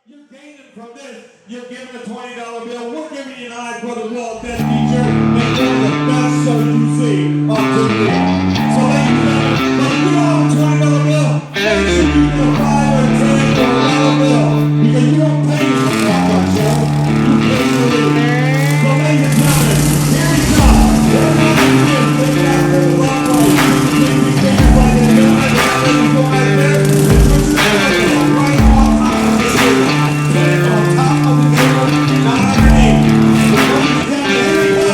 You're gaining from this. You're giving a $20 bill. We're giving you an Ives Brothers Wall of Death t-shirt, and they're the best show you see on TV. So ladies and gentlemen, when you have a $20 bill, make sure you get a $5 or a $10 or a $1 bill, because you don't pay for the Falcon show. You pay for the lead. So ladies and gentlemen, here we go. Everybody is taking out for the long way. You can take your fingers like they're doing it. You go right there. It's what's happening right on top of the table. On top of the table, not underneath. So ladies and gentlemen, here we go.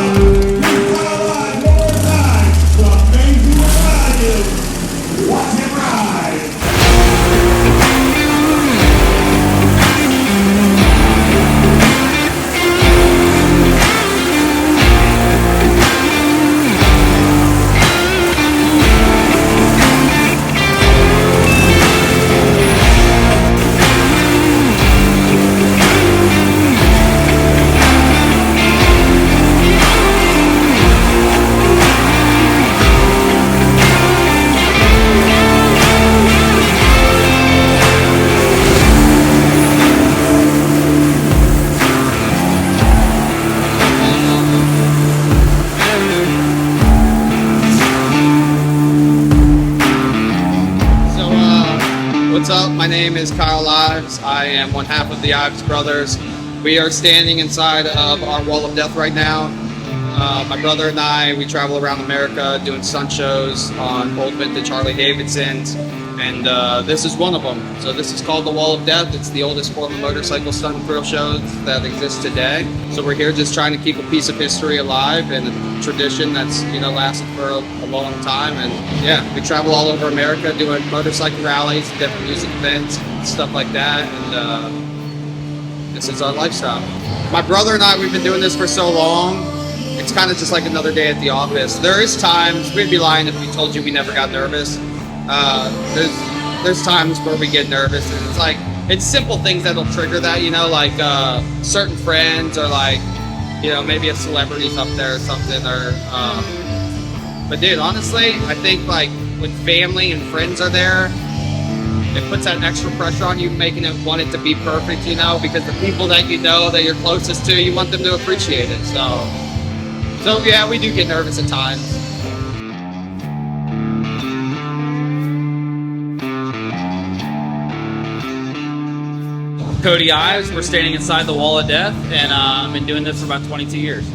Here's Kyle Ives one more time. The amazing ride is Watch Him Ride. What's up? My name is Kyle Ives. I am one half of the Ives Brothers. We are standing inside of our Wall of Death right now. My brother and I, we travel around America doing stunt shows on old vintage Harley Davidsons, and this is one of them. So this is called the Wall of Death. It's the oldest form of motorcycle stunt and thrill shows that exist today. So we're here just trying to keep a piece of history alive and a tradition that's lasted for a long time. And yeah, we travel all over America doing motorcycle rallies, different music events, stuff like that. And this is our lifestyle. My brother and I, we've been doing this for so long. It's kind of just like another day at the office. There is times, we'd be lying if we told you we never got nervous. There's times where we get nervous, and it's simple things that'll trigger that, like certain friends, or maybe a celebrity's up there or something, but dude, honestly, I think when family and friends are there, it puts that extra pressure on you, making it want it to be perfect, because the people that that you're closest to, you want them to appreciate it. So yeah, we do get nervous at times. Cody Ives, we're standing inside the Wall of Death, and I've been doing this for about 22 years.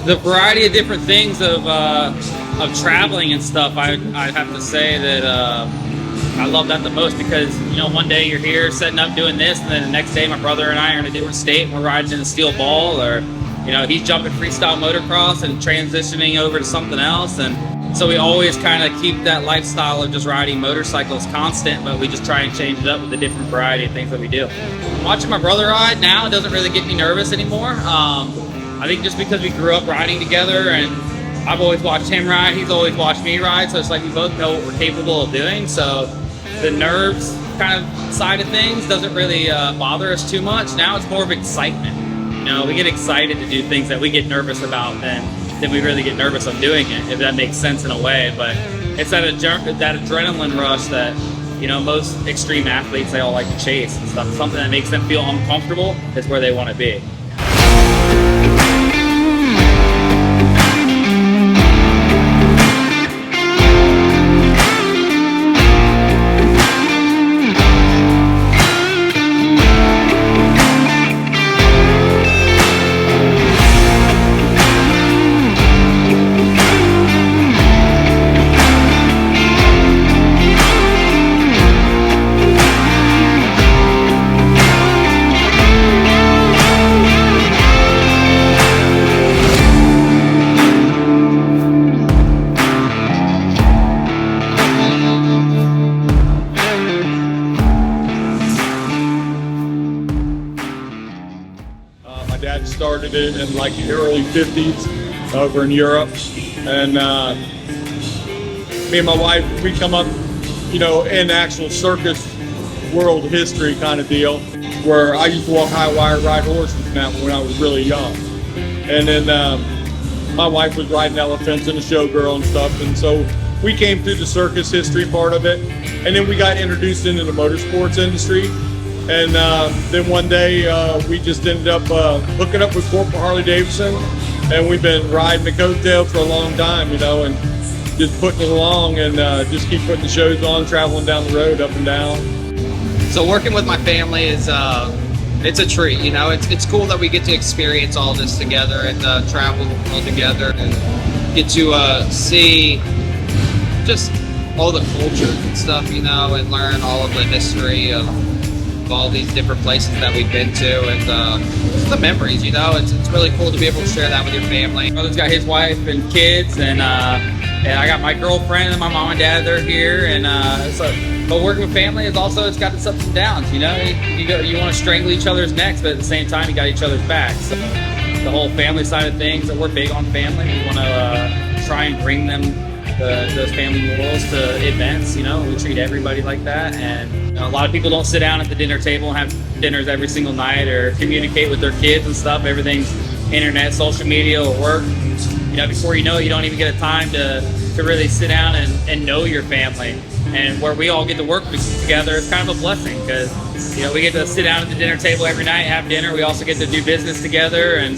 The variety of different things of traveling and stuff, I have to say that I love that the most, because one day you're here setting up doing this, and then the next day my brother and I are in a different state and we're riding in a steel ball, or he's jumping freestyle motocross and transitioning over to something else. And so we always kind of keep that lifestyle of just riding motorcycles constant, but we just try and change it up with the different variety of things that we do. Watching my brother ride now, it doesn't really get me nervous anymore. I think just because we grew up riding together, and I've always watched him ride, he's always watched me ride, so it's like we both know what we're capable of doing. So the nerves kind of side of things doesn't really bother us too much. Now it's more of excitement. We get excited to do things that we get nervous about than we really get nervous of doing it, if that makes sense in a way. But it's that adrenaline rush that most extreme athletes, they all like to chase and stuff. Something that makes them feel uncomfortable is where they want to be. Started it in the early 50s over in Europe, and me and my wife, we come up, in actual circus world history kind of deal, where I used to walk high wire, ride horses now when I was really young. And then my wife was riding elephants and a showgirl and stuff, and so we came through the circus history part of it, and then we got introduced into the motorsports industry. And then one day we just ended up hooking up with Corporal Harley Davidson, and we've been riding the coattails for a long time, you know, and just putting it along and just keep putting the shows on, traveling down the road, up and down. So working with my family is it's a treat, you know. It's cool that we get to experience all this together and travel all together and get to see just all the culture and stuff, you know, and learn all of the history of all these different places that we've been to, and the memories, you know. It's really cool to be able to share that with your family. My brother's got his wife and kids, and I got my girlfriend and my mom and dad. They're here, and but working with family is also, it's got its ups and downs, you know. You want to strangle each other's necks, but at the same time you got each other's backs. So the whole family side of things, we're big on family. We want to try and bring them those family morals to events, you know. We treat everybody like that, and you know, a lot of people don't sit down at the dinner table and have dinners every single night or communicate with their kids and stuff. Everything's internet, social media, or work. You know, before you know it, you don't even get a time to really sit down and know your family. And where we all get to work together, it's kind of a blessing, because you know, we get to sit down at the dinner table every night, have dinner. We also get to do business together and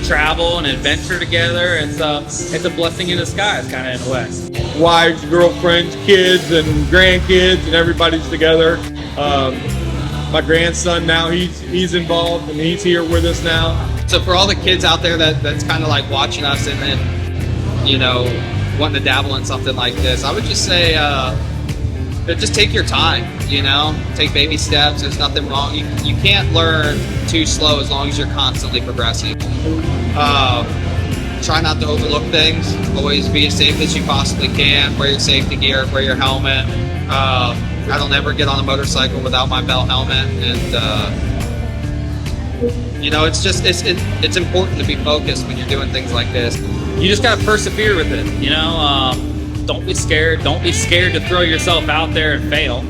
travel and adventure together. It's a blessing in disguise, kind of, in a way. Wives, girlfriends, kids, and grandkids, and everybody's together. My grandson now, he's involved, and he's here with us now. So for all the kids out there that's kind of like watching us and you know, wanting to dabble in something like this, I would just say just take your time, you know, take baby steps. There's nothing wrong. You can't learn too slow as long as you're constantly progressing. Try not to overlook things. Always be as safe as you possibly can. Wear your safety gear, wear your helmet. I don't ever get on a motorcycle without my belt helmet, and you know, it's important to be focused when you're doing things like this. You just gotta persevere with it, you know. Don't be scared. Don't be scared to throw yourself out there and fail.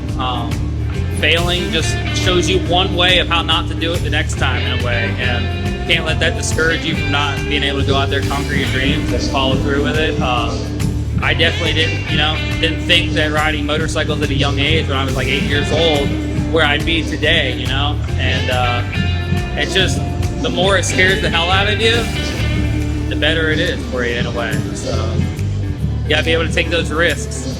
Failing just shows you one way of how not to do it the next time, in a way, and you can't let that discourage you from not being able to go out there, conquer your dreams, and follow through with it. I definitely didn't think that riding motorcycles at a young age, when I was like 8 years old, where I'd be today, you know. And it's just, the more it scares the hell out of you, the better it is for you, in a way. So you gotta be able to take those risks.